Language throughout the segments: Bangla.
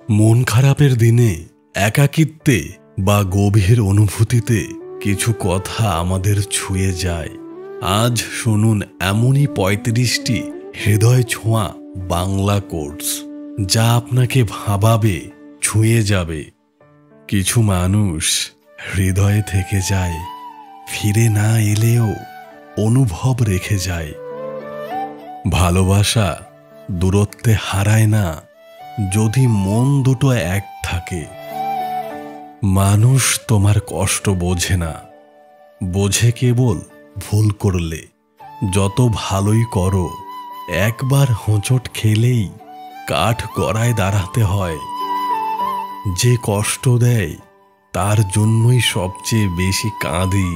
মন খারাপের দিনে একাকিত্বে বা গভীর অনুভূতিতে কিছু কথা আমাদের ছুঁয়ে যায়। আজ শুনুন এমনই ৩৫টি হৃদয় ছোঁয়া বাংলা কোটস, যা আপনাকে ভাবাবে, ছুঁয়ে যাবে। কিছু মানুষ হৃদয়ে থেকে যায়, ফিরে না এলেও অনুভব রেখে যায়। ভালোবাসা দূরত্বে হারায় না, যদি মন দুটো এক থাকে। মানুষ তোমার কষ্ট বোঝে না, বোঝে কেবল ভুল করলে। যত ভালোই করো, একবার হোঁচট খেলেই কাঠ গড়ায় দাঁড়াতে হয়। যে কষ্ট দেয় তার জন্যই সবচেয়ে বেশি কাঁদি,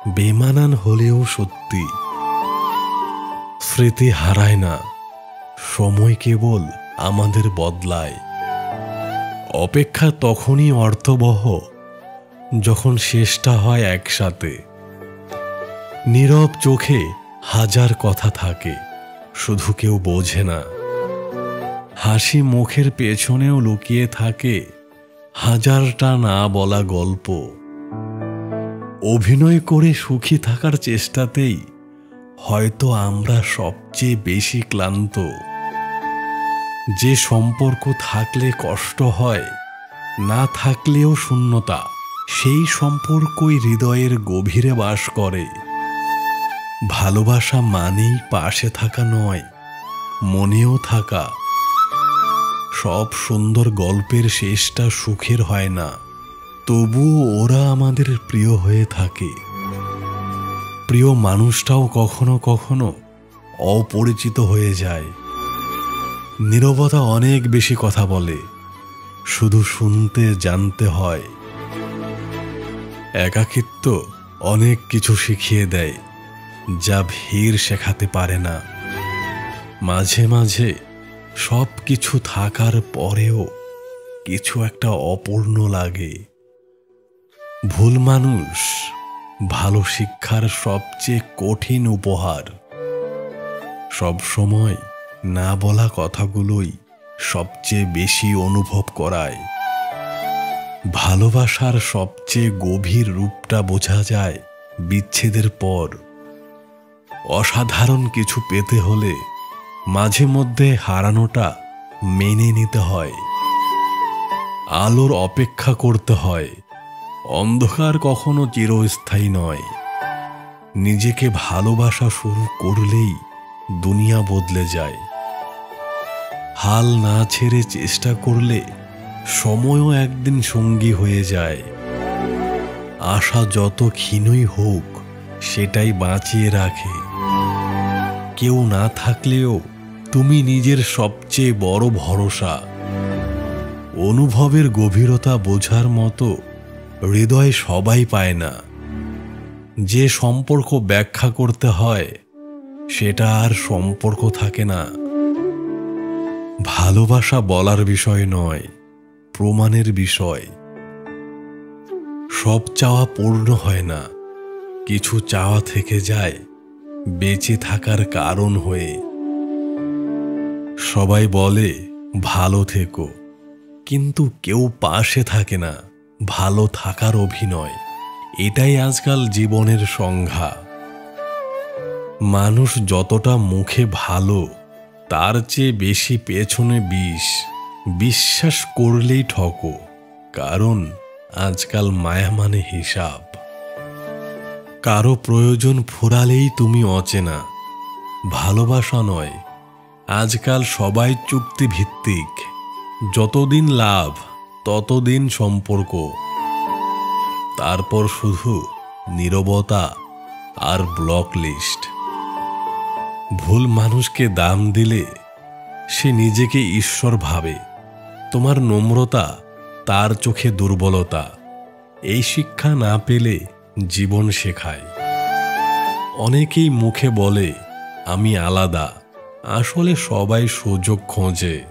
বেমানান হলেও সত্যি। স্মৃতি হারায় না, সময় কেবল আমাদের বদলায়। অপেক্ষা তখনই অর্থবহ যখন শেষটা হয় একসাথে। নীরব চোখে হাজার কথা থাকে, শুধু কেউ বোঝে না। হাসি মুখের পেছনেও লুকিয়ে থাকে হাজারটা না বলা গল্প। অভিনয় করে সুখী থাকার চেষ্টাতেই হয়তো আমরা সবচেয়ে বেশি ক্লান্ত। যে সম্পর্ক থাকলে কষ্ট হয়, না থাকলেও শূন্যতা, সেই সম্পর্কই হৃদয়ের গভীরে বাস করে। ভালোবাসা মানেই পাশে থাকা নয়, মনেও থাকা। সব সুন্দর গল্পের শেষটা সুখের হয় না, তবুও ওরা আমাদের প্রিয় হয়ে থাকে। প্রিয় মানুষটাও কখনো কখনো অপরিচিত হয়ে যায়। নীরবতা অনেক বেশি কথা বলে, শুধু শুনতে জানতে হয়। একাকিত্ব অনেক কিছু শিখিয়ে দেয়, যা ভিড় শেখাতে পারে না। মাঝে মাঝে সব কিছু থাকার পরেও কিছু একটা অপূর্ণ লাগে। ভুল মানুষ ভালো শিক্ষার সবচেয়ে কঠিন উপহার। সব সময় না বলা কথাগুলোই সবচেয়ে বেশি অনুভব করায়। ভালোবাসার সবচেয়ে গভীর রূপটা বোঝা যায় বিচ্ছেদের পর। অসাধারণ কিছু পেতে হলে মাঝে মধ্যে হারানোটা মেনে নিতে হয়। আলোর অপেক্ষা করতে হয়, অন্ধকার কখনো চিরস্থায়ী নয়। নিজেকে ভালোবাসা শুরু করলেই দুনিয়া বদলে যায়। হাল না ছেড়ে চেষ্টা করলে সময়ও একদিন সঙ্গী হয়ে যায়। আশা যত ক্ষীণই হোক, সেটাই বাঁচিয়ে রাখে। কেউ না থাকলেও তুমি নিজের সবচেয়ে বড় ভরসা। অনুভবের গভীরতা বোঝার মতো হৃদয় সবাই পায় না। যে সম্পর্ক ব্যাখ্যা করতে হয়, সেটা আর সম্পর্ক থাকে না। ভালোবাসা বলার বিষয় নয়, প্রমাণের বিষয়। সব চাওয়া পূর্ণ হয় না, কিছু চাওয়া থেকে যায় বেঁচে থাকার কারণ হয়ে। সবাই বলে ভালো থেকো, কিন্তু কেউ পাশে থাকে না ভালো থাকার অভিনয়। এটাই আজকাল জীবনের সংজ্ঞা। মানুষ যতটা মুখে ভালো, তার চেয়ে বেশি পেছনে বিষ। বিশ্বাস করলেই ঠকো, কারণ আজকাল মায়া মানে হিসাব। কারো প্রয়োজন ফুরালেই তুমি অচেনা। ভালোবাসা নয়, আজকাল সবাই চুক্তিভিত্তিক। যতদিন লাভ ততদিন সম্পর্ক, তারপর শুধু নীরবতা আর ব্লক লিস্ট। ভুল মানুষকে দাম দিলে সে নিজেকে ঈশ্বর ভাবে। তোমার নম্রতা তার চোখে দুর্বলতা। এই শিক্ষা না পেলে জীবন শেখায়। অনেকেই মুখে বলে আমি আলাদা, আসলে সবাই সুযোগ খোঁজে।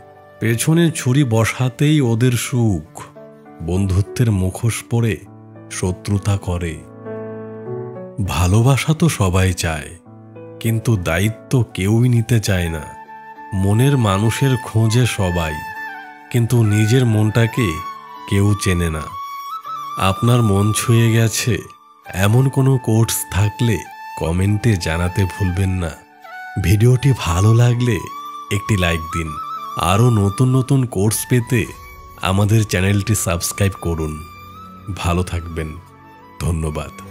পেছনে ছুরি বসাতেই ওদের সুখ। বন্ধুত্বের মুখোশ পরে শত্রুতা করে। ভালোবাসা তো সবাই চায়, কিন্তু দায়িত্ব কেউই নিতে চায় না। মনের মানুষের খোঁজে সবাই, কিন্তু নিজের মনটাকে কেউ চেনে না। আপনার মন ছুঁয়ে গেছে এমন কোনো কোটস থাকলে কমেন্টে জানাতে ভুলবেন না। ভিডিওটি ভালো লাগলে একটি লাইক দিন। আরও নতুন নতুন কোটস পেতে আমাদের চ্যানেলটি সাবস্ক্রাইব করুন। ভালো থাকবেন। ধন্যবাদ।